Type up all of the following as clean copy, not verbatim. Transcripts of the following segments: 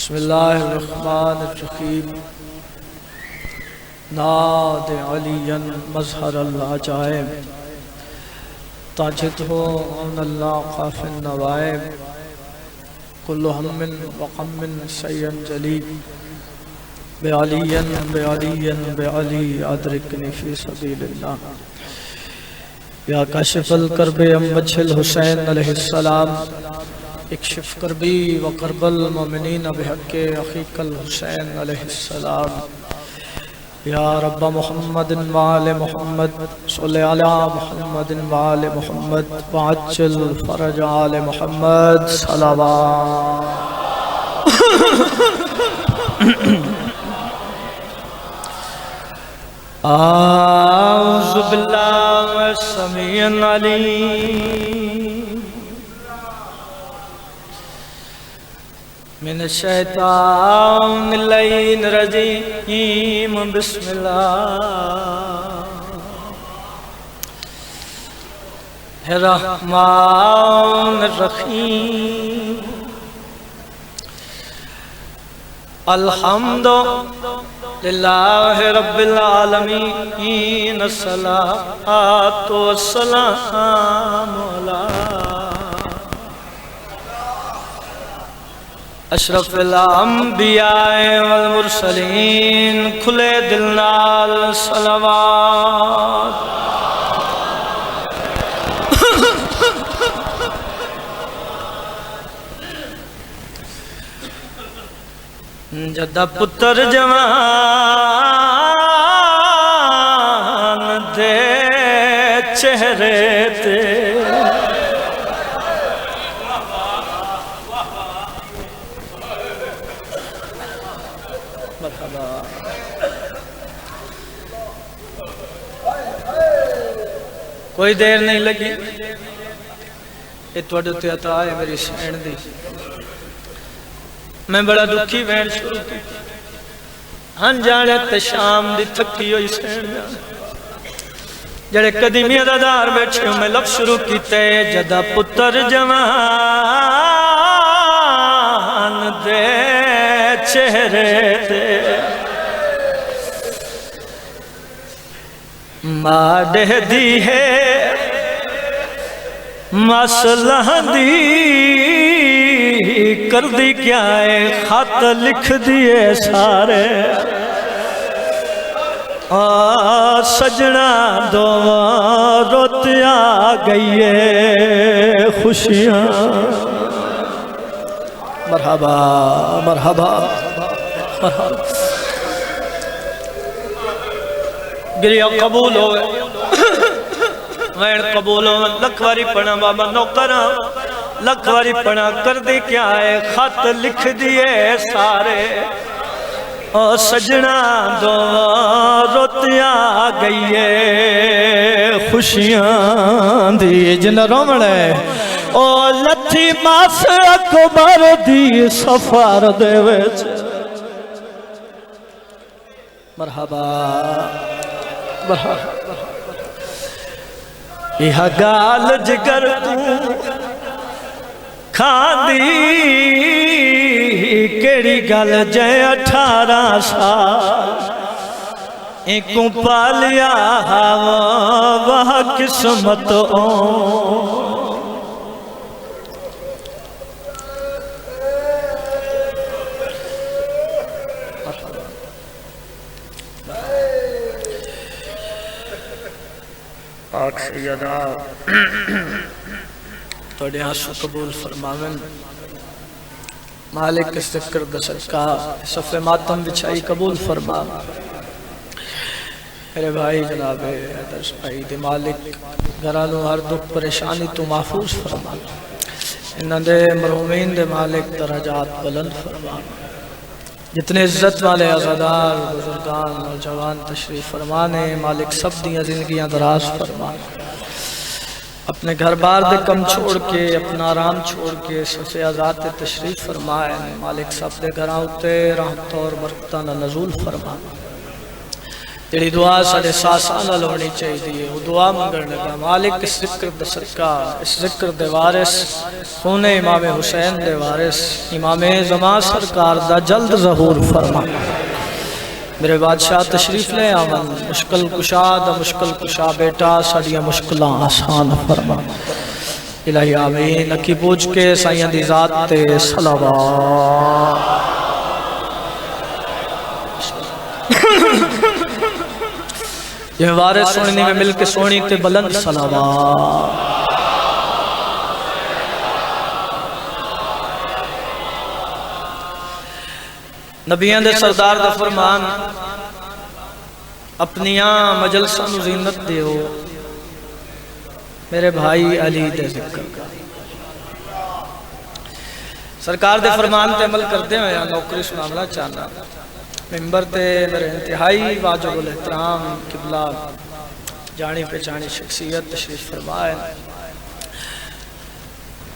बिस्मिल्लाहिर्रहमानिर्रहीम। नाद अलियन मज़हर अल-अजाइब ताजिद हो अल्लाह काफ़िन नवाइब कुल्लु हम्मिन व ग़म्मिन सय्यन जलीब बेअली अदरिकनी फ़ी सबीलिल्लाह या काशिफ़ल कर्बे अम्मछिल हुसैन अलैहिस्सलाम इक्शिफ करबी व करबल मोमिनीन बिहक़्क़ि अख़ीकल हुसैन अलैहिस्सलाम या रब्ब मुहम्मदिन व आले मुहम्मद सल्लि अला मुहम्मदिन व आले मुहम्मद व अज्जिल फ़रज आले मुहम्मद सलावत। आऊज़ु बिल्लाहि समीअन अलीम मिन शैतानिर रजीम बिस्मिल्लाहिर रहमानिर रहीम। अल्हम्दुलिल्लाहि रब्बिल आलमीन अस्सलातु वस्सलामु अला अशरफिल अंबिया वल मुरसलीन। खुले दिल नाल सलावत। जदा पुत्र जवान दे चेहरे ते कोई देर नहीं लगी। ये तुहाडे ते अता है मेरी सैन दी। मैं बड़ा दुखी वैन शुरू की हन जाने ते शाम दी थकी हुई सैन जड़े कदीमिया दा दार बैठे मैं लफ शुरू कीते जदा पुत्र जवान दे चेहरे ते माडे दी है मसला दी कर दी क्या है खत लिख दिए सारे सजना दो रोतिया गई खुशियाँ। मरहबा मरहबा मरहबा। गिरिया कबूल हो वैन कबूल हो लखवारी पढ़ा बाबा नौकरा लखवारी पढ़ा कर दे क्या है खत लिख दिए सारे सजना दो रोतिया गई खुशियां दी जिन रोमण ओ लथी मास अकबर दी सफार दे विच। मरहबा यह गाल जिगर तू खादी केड़ी गल जय 18 साल इको पालिया वाह किस्मत ओ। थोड़े आंसू कबूल फरमावन मालिक इस जिक्र का सफ़े मातम बिछाई कबूल फरमा। मेरे भाई जनाबे दर्श भाई दे मालिक घरानू हर दुख परेशानी तो महफूज फरमा। इन्होंने मरहूमीन दे मालिक दराजात बुलंद फरमा। जितने इज्जत वाले अज़ादार बुजुर्गान नौजवान तशरीफ़ फरमाने मालिक सब दियाँ जिंदगियाँ दराज फरमा। अपने घर बार दे कम छोड़ के अपना आराम छोड़ के सफ़े आज़ाद तशरीफ़ फरमाए मालिक सब दे घर उत्ते रहमत और बरकतां दा नज़ूल फरमा। जी दुआ साढ़े सासां नाल होनी चाहिए। वो दुआ मंगण लगा मालिक इस जिक्र दा सदका, इस जिक्र दे वारिस सोने इमाम हुसैन दे वारिस इमाम ज़मा सरकार दा जल्द ज़हूर फरमा। मेरे बादशाह तशरीफ ले आवन, मुश्किल कुशा दा मुश्किल कुशा बेटा साड़ियां मुश्किलां आसान फरमा। इलाही आमीन। अखी पूछ के साइयां दी जात ते सलावत। ये वारिस सुनने में मिलके सोनी ते बुलंद सलावत। नबियां दे सरदार दा फरमान अपनिया मजलसां नूं ज़ीनत दिओ मेरे भाई अली दे जिक्र। सरकार दे फरमान ते अमल करते हुए नौकरी सुनाना चाहना। मिंबर ते मेरे इंतहाई वाजिबुल एहतराम किबला जानी पहचानी शख्सियत तशरीफ फरमाए।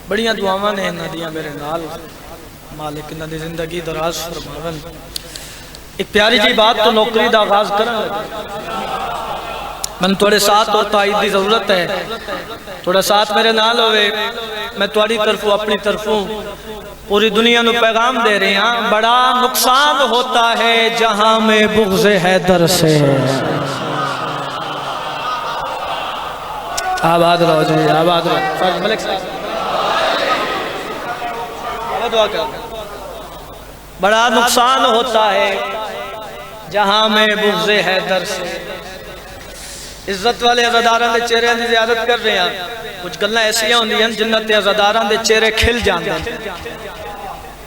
बड़ियां दुआवां ने इन्हां दियां मेरे नाल, मालिक इन्हां दी जिंदगी दराज फरमावन। एक प्यारी जी बात तो नौकरी का आगाज करन लगे। मैं थोड़े साथ और ताईद की जरूरत है, थोड़ा साथ मेरे नाल होवे। मैं थोड़ी तरफों अपनी तरफों पूरी दुनिया को पैगाम दे रही हाँ। बड़ा नुकसान होता है जहां में बुग़्ज़ हैदर से। आबाद रहो जी, आबाद रहो। मलिक साहब दुआ कर। बड़ा नुकसान होता है जहां में बुग़्ज़ हैदर से। इज्जत वाले अज़ादारां दे चेहरे की ज़ियारत कर रहे हैं। कुछ गल्लां ऐसियां होंदियां जिन्हां ते अज़ादारां दे चेहरे खिल जाते हैं।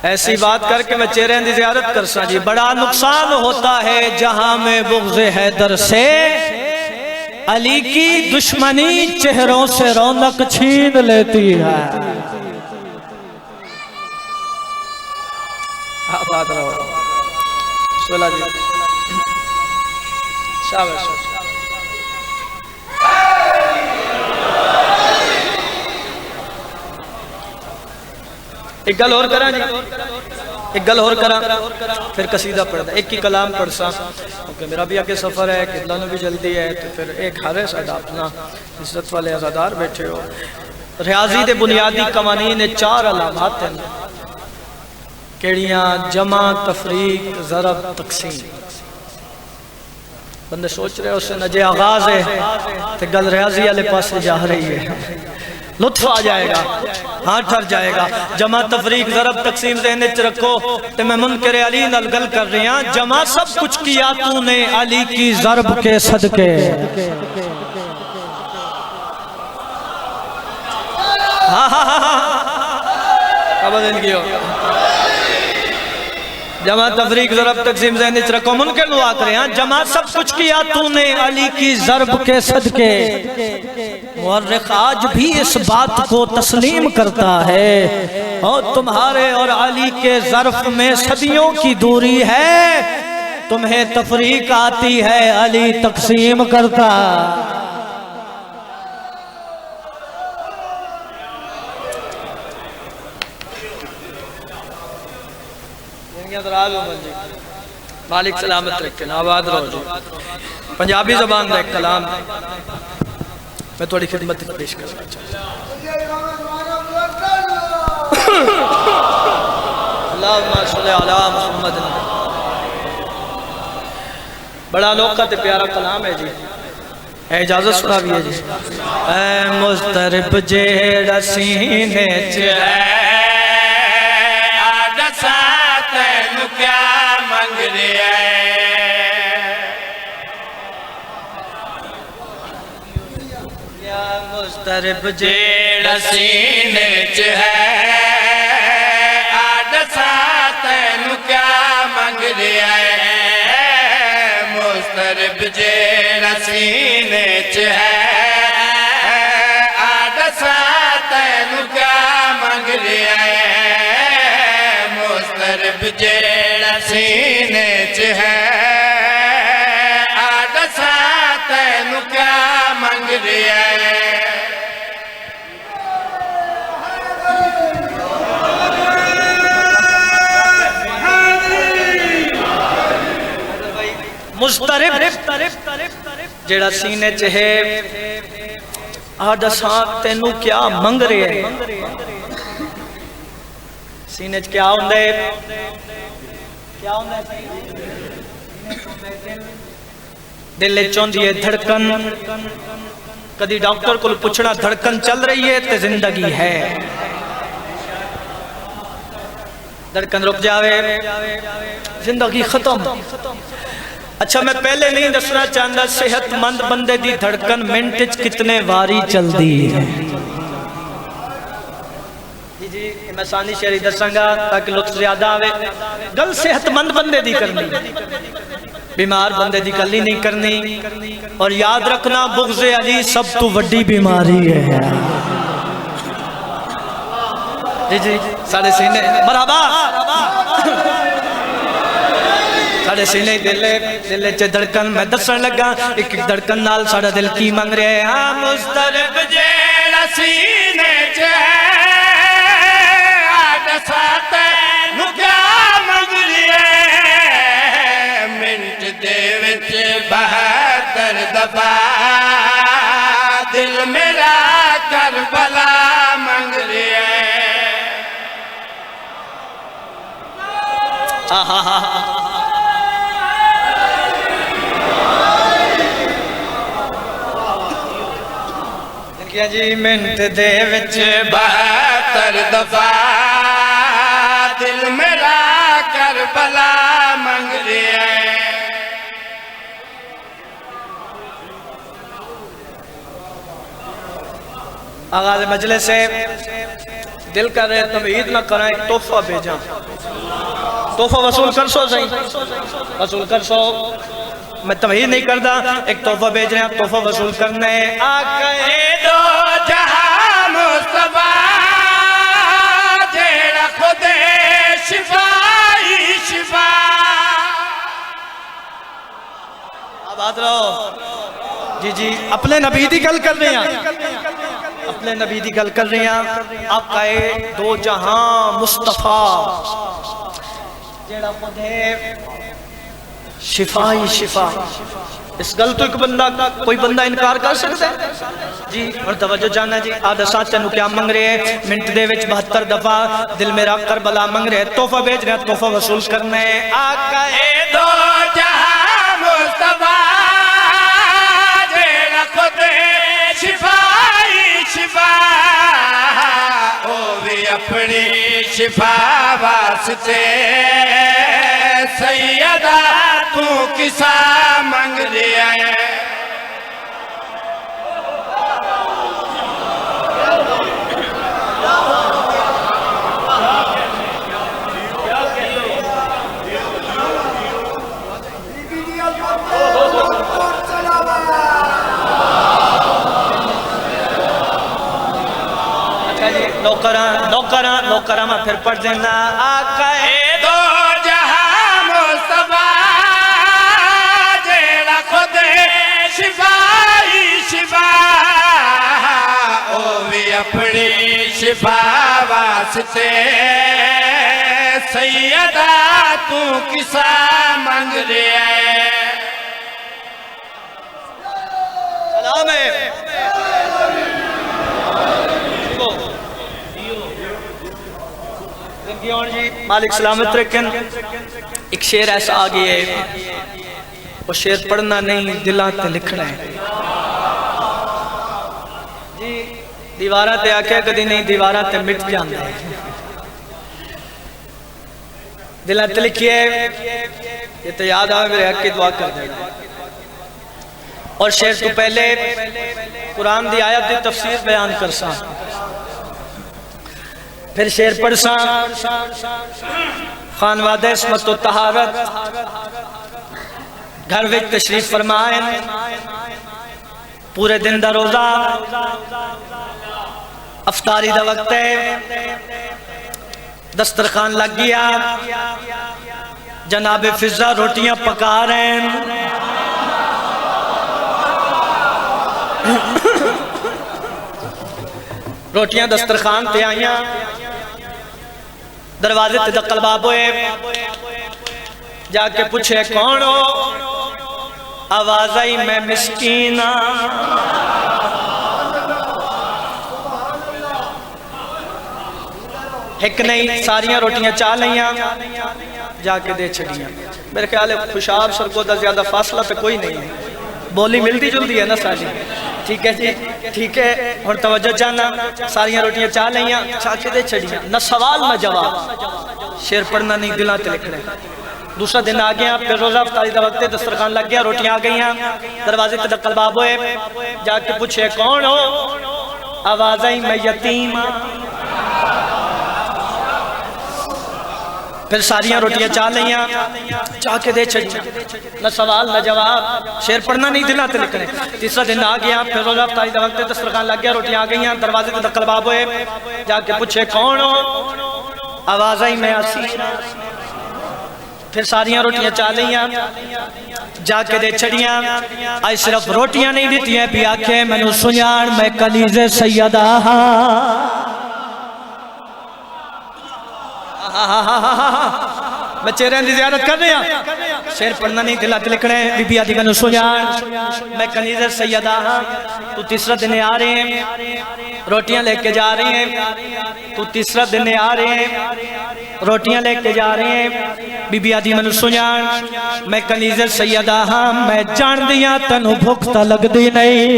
ऐसी बात करके मैं चेहरे की ज़ियारत कर सा जी। बड़ा नुकसान होता है जहां में बुग़्ज़ हैदर से। अली की दुश्मनी चेहरों से रौनक छीन लेती है। बात रहो सोला जी शाबाश। एक गल और करा जी, एक गल और करा फिर कसीदा पढ़ता। एक ही कलाम पढ़ सा क्योंकि मेरा भी आगे सफ़र है, किबला भी जल्दी है। तो फिर एक घर है साडा अपना, इज्जत वाले अज़ादार बैठे हो। रियाजी दे बुनियादी कवानीन ने 4 अलामात हैं। केड़ियां? जमा, तफरीक, ज़रब, तकसीम। बंदे सोच रहे हो नजे आगाज है तो गल रियाजी वाले पास जा रही है। लुत्फ आ जाएगा, हाँ ठर जाएगा। जमा, तफरीक, ज़रब, तकसीम ज़हन च रखो। तो मैं मुनकर अली नाल गल कर रही हाँ। जमा सब कुछ किया तूने अली की ज़रब के सदके। जमा, तफरीक, ज़रब, तकसीम ज़हन च रखो। मुनकर दुआ करे हाँ। जमा सब कुछ किया तूने अली की ज़रब के सदके। मुअर्रिख़ आज भी इस बात को तस्लीम करता है और तुम्हारे और अली के ज़र्फ़ में सदियों की दूरी है। तुम्हें तफरीक आती है, अली तकसीम करता। मालिक सलामत रखे, आबाद रहो जी। पंजाबी ज़बान का एक कलाम मैं थोड़ी खिदमत पेश करना चाहता हूँ। अल्लाहुम्मा सल्ली अला मुहम्मद। बड़ा अनोखा ते प्यारा कलाम है जी। इजाजत सुना भी है जी। ऐ मुस्तरब जेड़ा सीने च है आदसा तैनू क्या मंग रहा है। मुस्तरब जेड़ा सीने च है आदसा तैनू क्या मंग रहा है। मुस्तरब जेड़ा सीने च है आदसा तैनू क्या मंग रहा है। मुस्तरब जेड़ा सीने च है आदसा तैनू क्या मंग रहा है। मुस्तरिब जेड़ा सीने च है आ दसा तेनू क्या मंग रहे है सीने च क्या होंदा है क्या होंदा है दिल चौंदी है धड़कन कदी डॉक्टर को पूछना धड़कन चल रही है तो जिंदगी है धड़कन रुक जावे जिंदगी खत्म। अच्छा मैं पहले नहीं दसना चाहता सेहतमंद बंदे दी धड़कन मिनट च कितने वारी चलती है जी मैं सानी शेरी दसांगा ताकि लुत्फ ज्यादा आवे। गल सेहतमंद बंदे दी करनी बीमार बंदे दी गल ही नहीं करनी और याद रखना बुग़्ज़े अली सब तो वड्डी बीमारी है जी जी साढ़े सीने मरहबा साढ़े सीने दिल च धड़कन मैं दसन लगा एक धड़कन नाल साड़ा दिल की मंग रहा है हाँ मुस्तरिब जेड़ा सीने च तैनू क्या मंग रहा है मिनट दे विच 72 दफा दिल मेरा करबला मंग रहा है। जी मिनट दे विच 72 दफा दिल मेरा करबला मंग रहा है। आगाज़ मजलिस से दिल कर रहे तमीद न करा एक तोहफा भेजा तोहफा वसूल कर सो सही वसूल कर सो मैं तमीद नहीं करता एक तोहफा भेज रहे हैं तोहफा वसूल करने आके दो जहां मुस्तफा जेड़ा खुदे शिफाई शिफा आबाद रहो जी जी अपने नबी दी गल कर रहे हैं अपने नबी दी गल कर रहे हैं आपका दो जहां मुस्तफा जेड़ा खुदे शिफा ही शिफा इस गल तो एक बंदा कोई बंदा इनकार कर सकता है जी। और तवज्जो जाना जी आधा साथ तेनू क्या मंग रहे हैं मिनट दे विच 72 दफा दिल मेरा करबला मंग रहे तोहफा भेज रहे तोहफा वसूल करने आका दो जहां मुस्तफा जेड़ा खुदे शिफा ही शिफा ओ भी अपनी शिफा वास्ते सैयदा तू किसा मंग रहा है। अच्छा जी नौकरा नौकरा नौकरा मैं फिर पढ़ देना आका दो जहां मुस्तफा जेड़ा खुदे शिफाई शिफा ओ भी अपनी शिफा वास्ते सैयदा तू किसा मंग रहा है। सलाम है जी मालिक सलामत रखन। एक शेर ऐसा आ गया है वो शेर पढ़ना नहीं दिलां ते लिखना है जी। दीवारा ते आख्या कदी नहीं दीवारा ते मिट जाता है दिलां ते लिखिए ये तो याद आवे मेरे हक की दुआ कर देना। और शेर तो पहले कुरान दी आयत दी तफसीर बयान कर सा फिर शेर पढ़ सा खानवादे इस्मत व तहारत घर विच तशरीफ फरमाए पूरे दिन दा रोजा अफतारी दा वक्त है दस्तरखान लग गया जनाबे फिजा रोटियां पका रहे हैं रोटियां दस्तरखान ते आईया दरवाजे ते दक्कल बाब होए जाके पूछे कौन हो आवाज आई मैं मिस्कीना। एक नहीं सारियां रोटियां चा लिया जाके दे छड़ियां। मेरे ख्याल है खुशाब सरको का ज्यादा फासला तो कोई नहीं है, बोली मिलती जुलती है ना सारी। ठीक है जी, ठीक है। और तवज्जो चाहना, सारियां रोटियां चा लिया चाके दे छड़ियां। न सवाल न जवाब, शेर पढ़ना नहीं दिलों ते लिखना। दूसरा दिन आ गया, फिर रोजा अफ्तारी का वक्त, दस्तरखान लग गया, रोटियां आ गई। दरवाजे पे दक्कल बाब होए, जाके पूछे कौन हो? आवाज आई मैं यतीम। फिर सारियां रोटियां चा लिया चाके दे छड़ियां। न सवाल न जवाब, शेर पढ़ना नहीं दिलों ते लिखने। तीसरा दिन आ गया, फिर रोजा अफ्तारी का वक्त, दस्तरखान लग गया, रोटियां आ गई। दरवाजे पे दक्कल बाब होए, जाके पूछे कौन हो? आवाज आई मैं असीर। फिर सारियां रोटियां चा लिया जाके दे छड़ियां। आज सिर्फ रोटियां नहीं दी है, भी आखे मैनू सुनान मैं कनीज़े सैयदा। मैं चेहरे की ज़ियारत कर रहा, शेर पढ़ना नहीं दिल लिखना है। बीबी आदि मैनू सुनान मैं कनीज़े सैयदा। तू तीसरा दिन आ रहे हैं, रोटियां लेके जा रहे हैं। तू तीसरा दिन आ रहे हैं, रोटियां लेके जा रहे हैं। बीबी आदि मैनू सुनान मैं कनीज़े सैयदा हाँ, मैं जान दिया तेनू भुख तो लगती नहीं।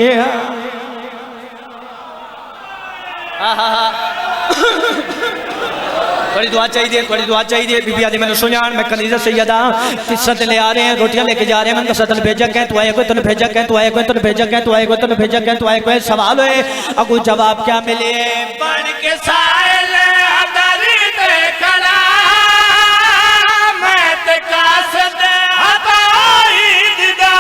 थोड़ी दुआ चाहिए, थोड़ी दुआ चाहिए। बीबी आदि मैंने सुनान मैं कनीज़े सैयदा। तीसरा दिन ले आ रहे हैं, रोटियां लेके जा रहे हैं। मैं तन भेजा क्या तू आए, कोई तन भेजा क्या तू आए, कोई तन भेजा क्या तू आए, कोई तन भेजा क्या तू आए। कोई सवाल है अगू जवाब क्या मिले? बन के साइल अदरी ते खड़ा मैं ते कासद हटाई दिदा।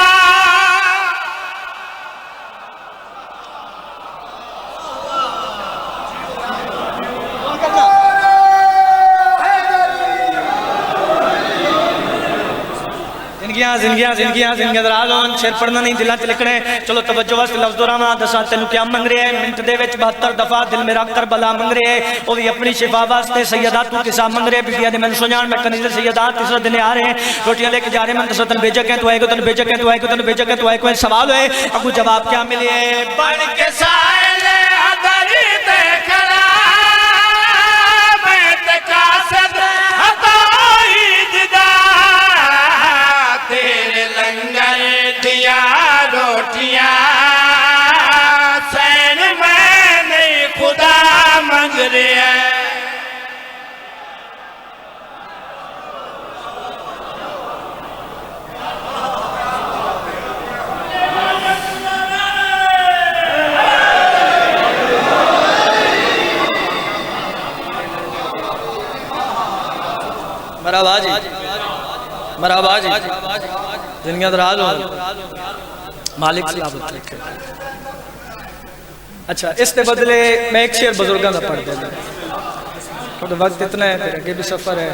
जिंदगियां दराज होन, शेर पढ़ना नहीं दिलों च लिखने। चलो तवज्जो वास्ते लफ्ज़ दोहरावां, दसां तेनू क्या मंग रहे हैं। मिनट दे विच 72 दफा दिल मेरा करबला मंग रहे है, वो भी अपनी शिफा वास्ते। सैयदा तू किसा मंग रहे? बीबी आदि मैंने सुनान मैं कनीज़े सैयदा। तीसरा दिन आ रहे हैं, रोटियां लेके जा रहे हैं। मैं दसां तन भेजा क्या तू आएगा, तन भेजा क्या तू आएगा, तन भेजा क्या तू आएगा। कोई सवाल है अगू जवाब क्या मिले? बन के साइल अदरी ते खड़ा मैं ते कासद हटाई दिदा। तेरे लंगर दिया रोटियां सैन में नहीं खुदा मंग रहे हैं। मराबाजी मराबाजी जिंदगी दराज हो, मालिक सलामत रखे। अच्छा, इसके बदले मैं एक शेर बुजुर्गों का पढ़ देना। थोड़ा वक्त इतना है, फिर आगे भी सफ़र है,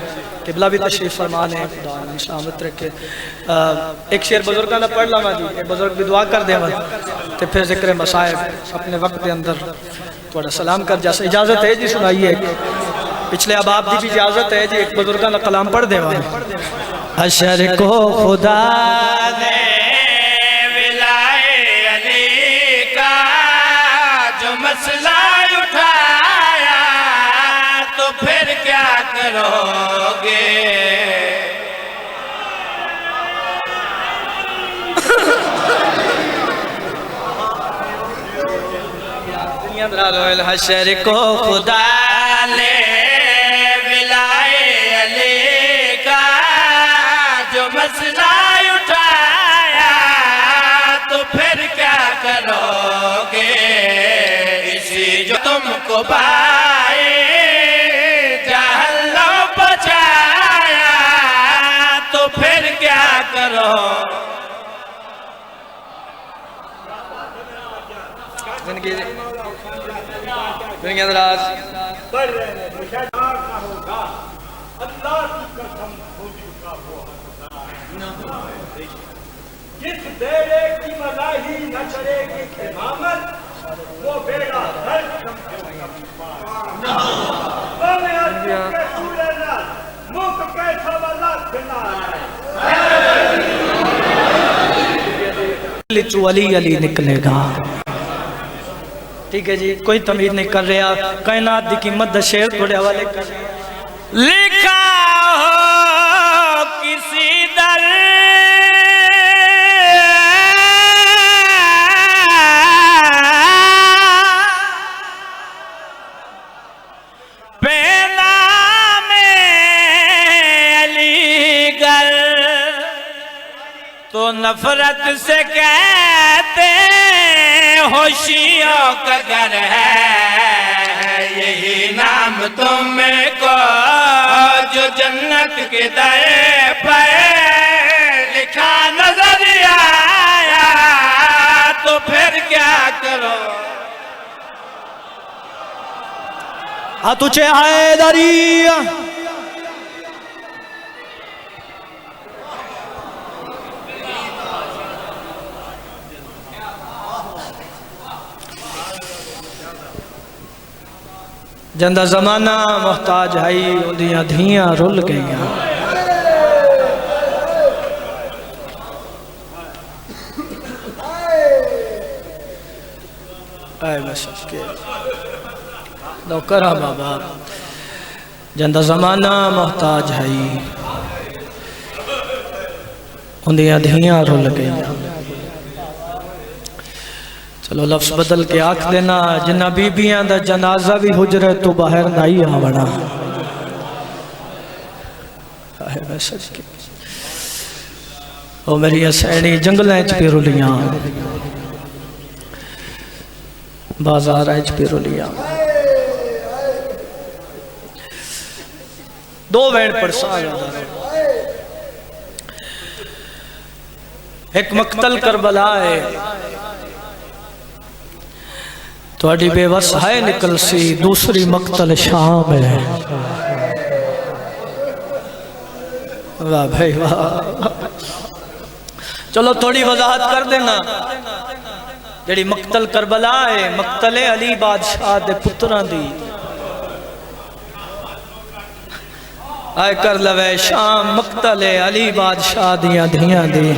किबला भी तशरीफ फरमान है, खुदा सलामत रखे। एक शेर बुजुर्गों का पढ़ लवा जी, एक बुजुर्ग भी दुआ कर देव, तो फिर जिक्र मसाइब अपने वक्त के अंदर थोड़ा सलाम कर जा। इजाज़त है जी, सुनाइए। पिछले अबाब की भी इजाज़त है जी, एक बुजुर्गों का कलाम पढ़ देवा। हशर को खुदा ने विलाए अली का जो मसला उठाया, तो फिर क्या करोगे? हशर को खुदा ने विलाए अली का जो मसला उठाया, तो फिर क्या करोगे? इसी जो तुमको पाए जहल्लो बचाया, तो फिर क्या करो? जिंदगी दुनिया दराज बढ़ रहे हैं, मुशादार ना होगा अल्लाह की कसम हो चुका वो जिस बेड़े की मलाही न चलेगी इमामत, वो बेड़ा हर मुख कैसा वाला विचू अली अली निकलेगा। ठीक है जी, कोई तमीज नहीं कर रहा। कायनात की कीमत दा शेर थोड़े हवाले कर लिखा हो किसी दर तो नफरत से कहते होशियों का घर है, यही नाम तुमको जो जन्नत के दर पर लिखा नजर आया, तो फिर क्या करो। तुझे हैदरी जंदा जमाना मुहताज हई उदियां धियां रुल गईयां। नौकरा बाबा जंदा जमाना मुहताज हई उदियां धियां रुल गईयां। चलो लफ्ज बदल के आख देना, जिन्ना बीबियां दा जनाजा भी हुजरे तो बाहर नहीं आवना। ओ मेरी सैनी जंगलों च भी रुलियां, बाजार च भी रुलियां। दो वैन परसा एक मकतल करबला है, थोड़ी बेवस है निकल सी, दूसरी मकतल शाम है। वाह भाई वाह। चलो थोड़ी वजाहत कर देना। जेड़ी मकतल करबला है, मकतले अली बादशाह दे पुत्रां दी आए कर लवे शाम, मकतले अली बादशाह दियां धियां दी।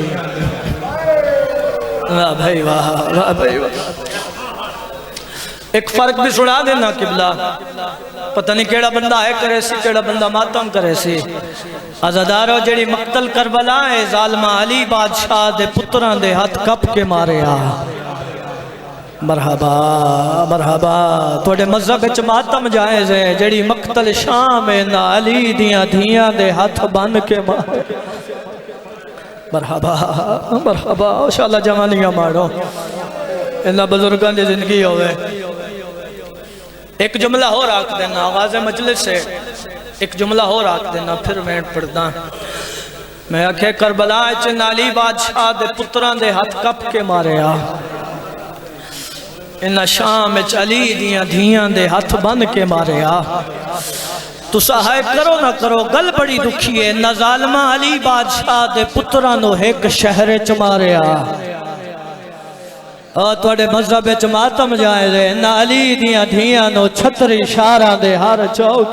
वाह भाई वाह, वाह भाई वाह। एक फर्क भी सुना देना किबला, पता नहीं केड़ा बंदा है करे सी, केड़ा बंदा मातम करे सी। आजादारो जेड़ी मकतल करबला है, जालमा अली बादशाह दे पुत्रां दे हाथ कप के मारे आ। मरहबा मरहबा, थोड़े मजहब च मातम जायज है। जेड़ी मकतल शाम है ना अली दियां धियां दे हाथ बन के मारे। मरहबा मरहबा, इंशाअल्लाह जवानियां मारो, इन्ना बुजुर्गों की जिंदगी होवे। एक जुमला हो रख देना आवाज़ मजलिस से, एक जुमला हो रख देना फिर मैं पढ़दा। मैं आखे करबला च अली बादशाह दे पुत्रां दे हाथ कप के मारे आ। इन्ना शाम च अली दियां धियां दे हाथ बन के मारे आ। तुसा है करो ना करो, गल बड़ी दुखी है। ना जालमा अली बादशाह दे पुत्रां नो एक शहर च मारे आ। थोड़े मजहब च मातम जायज है। ना अली दियां धियां नो छतरी शारा दे हर चौक।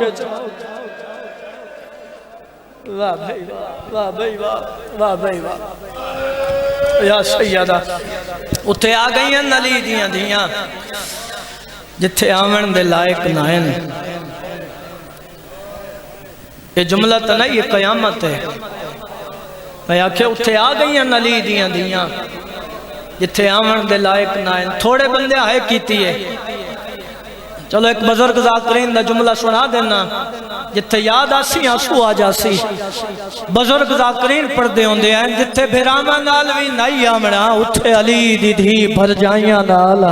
वाह भाई वाह, वाह भाई वाह, वाह भाई वाह। या सैयदा उत्थे आ गई अली दियां धियां जिथे आवन दे लायक नायन। ये जुमला तो नहीं, ये कयामत है। मैं आखे उत्थे आ गई अली दियां धियां जिथे आवन दे लायक नायन। थोड़े बंदे है कीती है। चलो एक बुजुर्ग ज़ाकिरीन दा जुमला सुना देना, जिथे याद आसी आंसू आ जासी। बुजुर्ग ज़ाकिरीन पढ़दे होंदे हैं, जिथे बिरामा नाल भी नहीं आमना, उथे अली दी धी भरजाइयां नाल।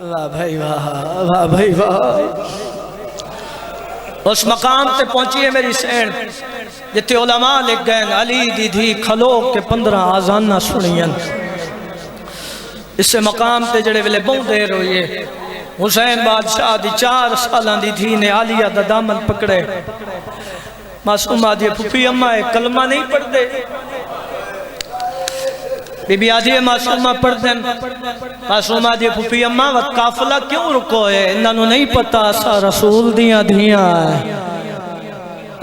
वाह भाई वाह, वाह भाई वाह। उस मकाम ते पहुंची है मेरी सैन जिथे उलमा लिख गए अली दी धी खलो के 15 आजाना सुनियन। इस मकाम ते जड़े वेले बहुत देर हुई है, हुसैन बादशाह दी 4 सालां दी धी ने आलिया दा दामन पकड़े। मासूमा दी फुफी अम्मा है, कलमा नहीं पढ़ते। बीबी आदि मासूमा पढ़ देन। मासूमा दी फुफी अम्मा व काफिला क्यों रुको है, इन्हों नहीं पता सा रसूल दियां धियां है।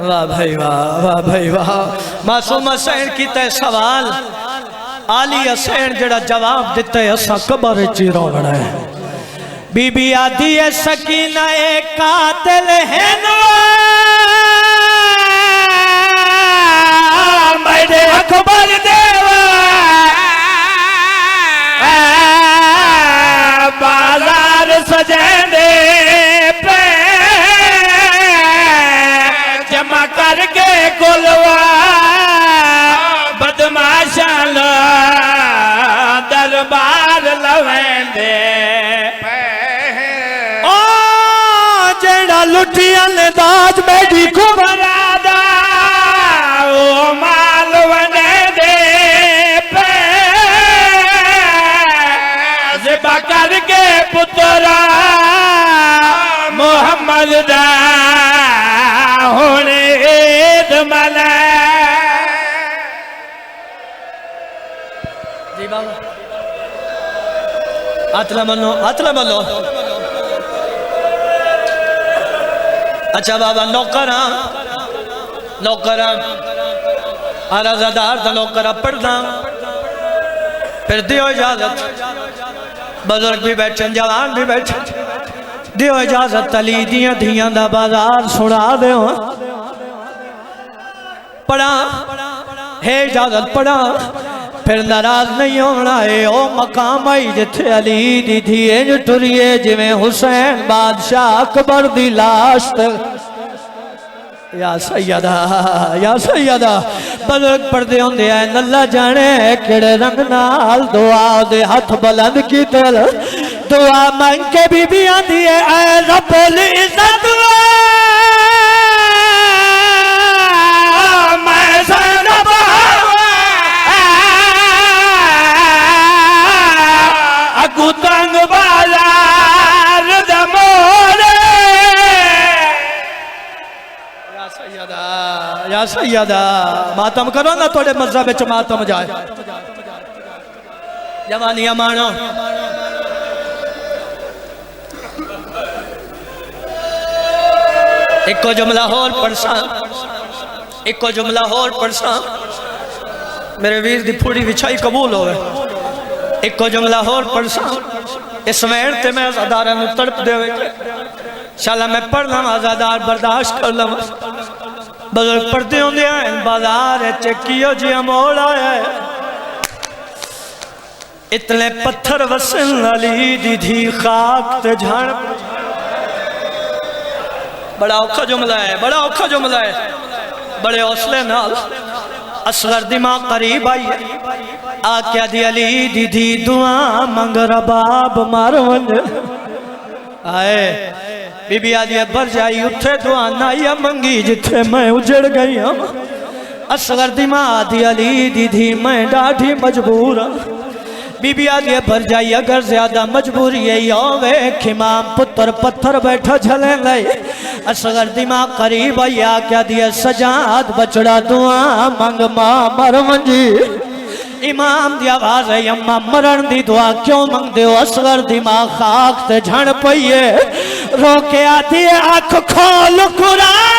वाह भाई वाह, वाह भाई वाह। मासूमा सैन कीता सवाल, आली हसैन जड़ा जवाब दिता है असा कबर च रोना है। बीबी आदि है सकीना एक कातिल है मेरे अकबर देवा बाजार सजने पे जमा करके कुलवा बदमाशा दरबार लवेंदे ओ जेड़ा लुटियन दाज मेरी कुबरादा ओ माल वने दे पे ज़िबा करके पुत्रा मोहम्मद दा होने ईद मना जी बाबा आतला मनो अच्छा बाबा नौकरा आराज़ादार दा नौकरा पढ़ना फिर दियो इजाजत बुजुर्ग भी बैठे जवान भी बैठे दियो इजाजत अली दियां धियां दा बाजार सुना दो पढ़ा है इजाजत पढ़ा फिर नाराज नहीं होना है ओ मकाम आई जिथे अली दी थी इंज टुरिए जिवें हुसैन बादशाह अकबर दी लाश या सैयदा बुजुर्ग पढ़दे होंदे है नल्ला जाने केड़े रंग नाल दुआ दे हाथ बुलंद कीते दुआ मंग के बीबी आंदी है ऐ रब्बुल इज्जत मैं सनबा अगू तंग बाजार दमोरे या सैयदा मातम करो ना थोड़े मज़हब विच मातम जाए जवानियां मानो एको जुमला होर पढ़सा मेरे वीर दी फूड़ी विछाई कबूल होवे एको जुमला होर पढ़सा इस वैन ते मैं आज़ादारा नूं तड़प देवे शाला मैं पढ़ना आज़ादार बर्दाश्त कर लवां बुजुर्ग पढ़ते होंगे बाजार कियो जी मोड़ आया इतने पत्थर वसन अली दी धी खाक ते झाड़ बड़ा औखा जुमला है बड़े हौसले नाल असगर दी मां करीब आई है आख्या दी अली दी धी दुआ मंग रबाब मार वंज आए बीबी आदि अबर जाई उठे दुआ नाइया मंगी जिथे मैं उजड़ गई हम असगर दी मां आदि अली दी धी मैं डाढ़ी मजबूर बीबी आदि अबर जाई अगर ज्यादा मजबूरी यही होवे खिमाम पुत्र पत्थर बैठा झले गए असगर दी मां करीब आया क्या दिया सजाद बचड़ा दुआ मंग मां मर मंजी इमाम दी आवाज है अम्मा मरण दी दुआ क्यों मंगदे हो असगर दी मां खाक ते झण पईए रो के आती है आँख खोल कुरान